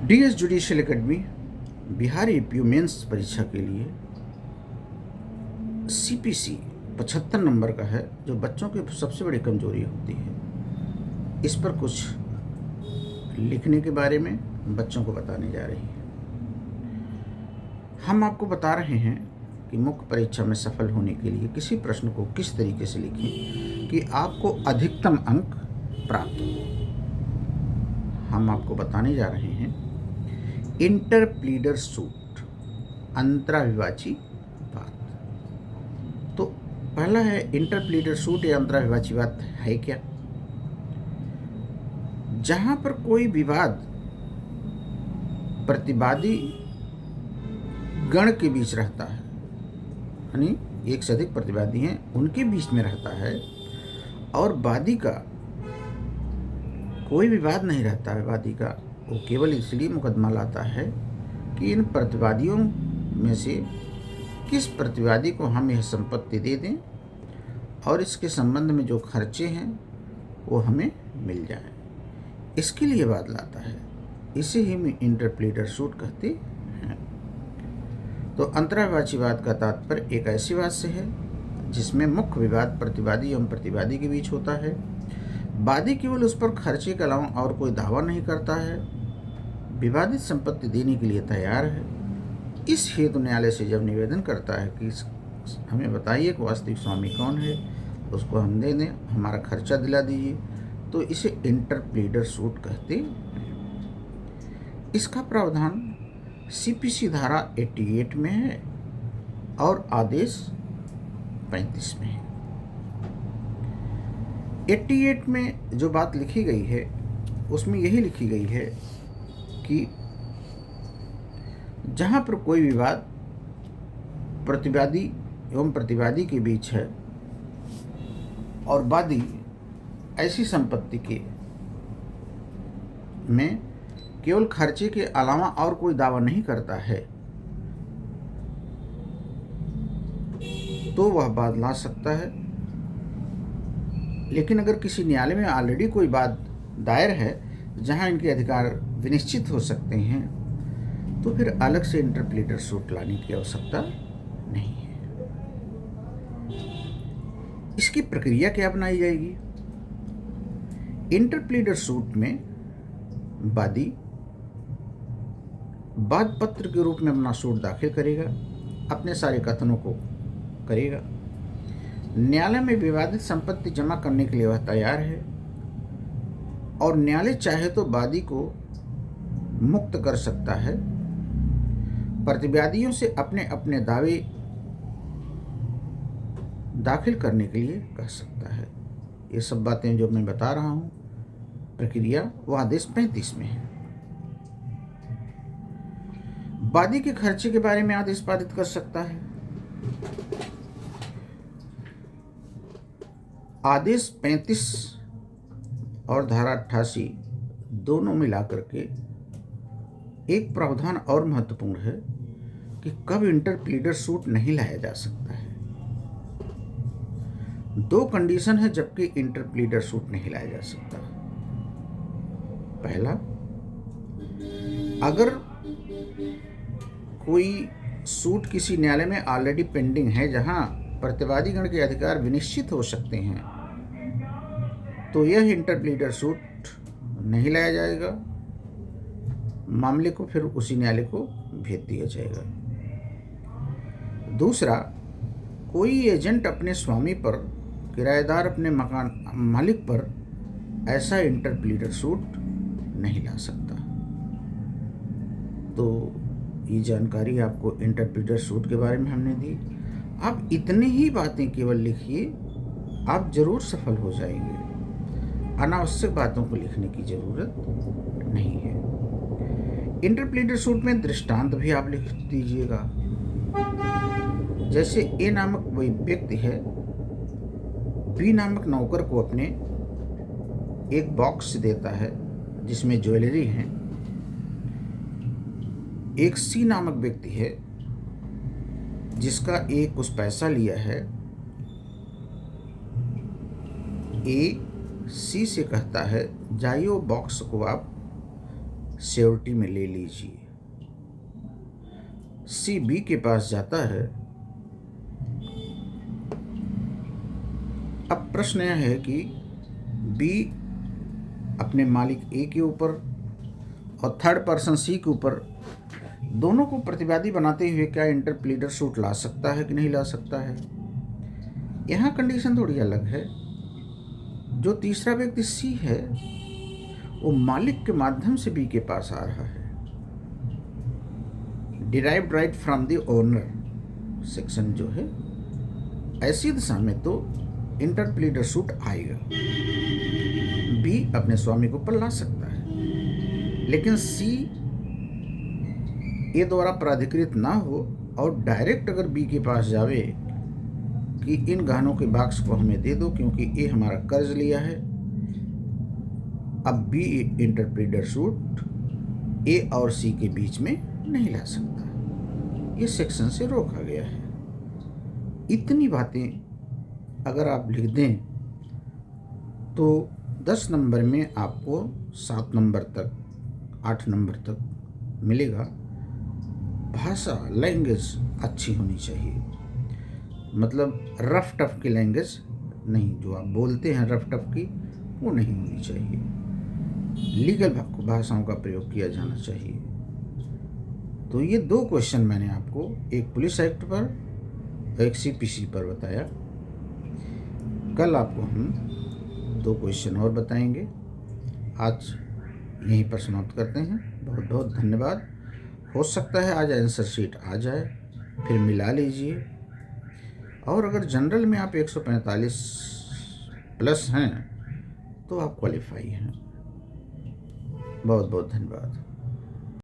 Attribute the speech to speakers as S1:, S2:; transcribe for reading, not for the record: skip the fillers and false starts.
S1: DS judicial academy Bihar APO mains परीक्षा के लिए सीपीसी 75 नंबर का है, जो बच्चों की सबसे बड़ी कमजोरी होती है। इस पर कुछ लिखने के बारे में बच्चों को बताने जा रही है। हम आपको बता रहे हैं कि मुख्य परीक्षा में सफल होने के लिए किसी प्रश्न को किस तरीके से लिखें कि आपको अधिकतम अंक प्राप्त हो। हम आपको बताने जा रहे हैं इंटरप्लीडर सूट, अंतराविवाची बात। तो पहला है इंटरप्लीडर सूट या अंतराविवाची बात है क्या? जहां पर कोई विवाद प्रतिवादी गण के बीच रहता है, यानी एक से अधिक प्रतिवादी हैं उनके बीच में रहता है, और वादी का कोई विवाद नहीं रहता है, वादी का वो केवल इसलिए मुकदमा लाता है कि इन प्रतिवादियों में से किस प्रतिवादी को हम यह संपत्ति दे दें और इसके संबंध में जो खर्चे हैं वो हमें मिल जाए, इसके लिए वाद लाता है। इसे ही हम इंटरप्लीडर सूट कहते हैं। तो अंतराविवाची वाद का तात्पर्य एक ऐसी बात से है जिसमें मुख्य विवाद प्रतिवादी एवं प्रतिवादी के बीच होता है। वादी केवल उस पर खर्चे के अलावा और कोई दावा नहीं करता है, विवादित संपत्ति देने के लिए तैयार है। इस हेतु न्यायालय से जब निवेदन करता है कि हमें बताइए कि वास्तविक स्वामी कौन है, उसको हम दे दें, हमारा खर्चा दिला दीजिए, तो इसे इंटरप्लीडर सूट कहते हैं। इसका प्रावधान सीपीसी धारा 88 में है और आदेश 35 में है। 88 में जो बात लिखी गई है उसमें यही लिखी गई है कि जहां पर कोई विवाद प्रतिवादी एवं प्रतिवादी के बीच है और वादी ऐसी संपत्ति के में केवल खर्चे के अलावा और कोई दावा नहीं करता है, तो वह वाद ला सकता है। लेकिन अगर किसी न्यायालय में ऑलरेडी कोई वाद दायर है जहां इनके अधिकार विनिश्चित हो सकते हैं, तो फिर अलग से इंटरप्लीडर सूट लाने की आवश्यकता नहीं है। इसकी प्रक्रिया क्या अपनाई जाएगी? इंटरप्लीडर सूट में वादी वाद पत्र के रूप में अपना सूट दाखिल करेगा, अपने सारे कथनों को करेगा। न्यायालय में विवादित संपत्ति जमा करने के लिए वह तैयार है, और न्यायालय चाहे तो वादी को मुक्त कर सकता है, प्रतिवादियों से अपने अपने दावे दाखिल करने के लिए कह सकता है। ये सब बातें जो मैं बता रहा हूँ, प्रक्रिया वो आदेश 35 में है। वादी के खर्चे के बारे में आदेश पारित कर सकता है। आदेश 35 और धारा 88 दोनों मिलाकर के एक प्रावधान और महत्वपूर्ण है कि कब इंटरप्लीडर सूट नहीं लाया जा सकता है। दो कंडीशन है जबकि इंटरप्लीडर सूट नहीं लाया जा सकता। पहला, अगर कोई सूट किसी न्यायालय में ऑलरेडी पेंडिंग है जहां प्रतिवादी गण के अधिकार विनिश्चित हो सकते हैं, तो यह इंटरप्लीडर सूट नहीं लाया जाएगा, मामले को फिर उसी न्यायालय को भेज दिया जाएगा। दूसरा, कोई एजेंट अपने स्वामी पर, किराएदार अपने मकान मालिक पर ऐसा इंटरप्लीडर सूट नहीं ला सकता। तो ये जानकारी आपको इंटरप्लीडर सूट के बारे में हमने दी। आप इतनी ही बातें केवल लिखिए, आप जरूर सफल हो जाएंगे। अनावश्यक बातों को लिखने की जरूरत नहीं है। इंटरप्लीडर सूट में दृष्टांत भी आप लिख दीजिएगा। जैसे ए नामक वही व्यक्ति है, बी नामक नौकर को अपने एक बॉक्स देता है जिसमें ज्वेलरी है। एक सी नामक व्यक्ति है जिसका ए कुछ पैसा लिया है। ए सी से कहता है जाइए वो बॉक्स को आप श्योरिटी में ले लीजिए। सी बी के पास जाता है। अब प्रश्न यह है कि बी अपने मालिक ए के ऊपर और थर्ड पर्सन सी के ऊपर दोनों को प्रतिवादी बनाते हुए क्या इंटरप्लीडर सूट ला सकता है कि नहीं ला सकता है। यहाँ कंडीशन थोड़ी अलग है। जो तीसरा व्यक्ति सी है वो मालिक के माध्यम से बी के पास आ रहा है। Derived right from the owner section जो है, ऐसी दशा में तो इंटरप्लीडर सूट आएगा। बी अपने स्वामी को ऊपर ला सकता है, लेकिन सी ए द्वारा प्राधिकृत ना हो और डायरेक्ट अगर बी के पास जावे कि इन गहनों के बॉक्स को हमें दे दो क्योंकि ए हमारा कर्ज लिया है, अब बी इंटरप्लीडर सूट ए और सी के बीच में नहीं ला सकता। ये सेक्शन से रोका गया है। इतनी बातें अगर आप लिख दें तो 10 नंबर में आपको 7 नंबर तक 8 नंबर तक मिलेगा। भाषा लैंग्वेज अच्छी होनी चाहिए, मतलब रफ टफ की लैंग्वेज नहीं, जो आप बोलते हैं रफ टफ की वो नहीं होनी चाहिए। लीगल भाषाओं का प्रयोग किया जाना चाहिए। तो ये 2 क्वेश्चन मैंने आपको, एक पुलिस एक्ट पर, एक सीपीसी पर बताया। कल आपको हम 2 क्वेश्चन और बताएंगे। आज यहीं पर समाप्त करते हैं। बहुत बहुत धन्यवाद। हो सकता है आज आंसर शीट आ जाए, फिर मिला लीजिए। और अगर जनरल में आप 145 प्लस हैं तो आप क्वालिफाई हैं। बहुत बहुत धन्यवाद।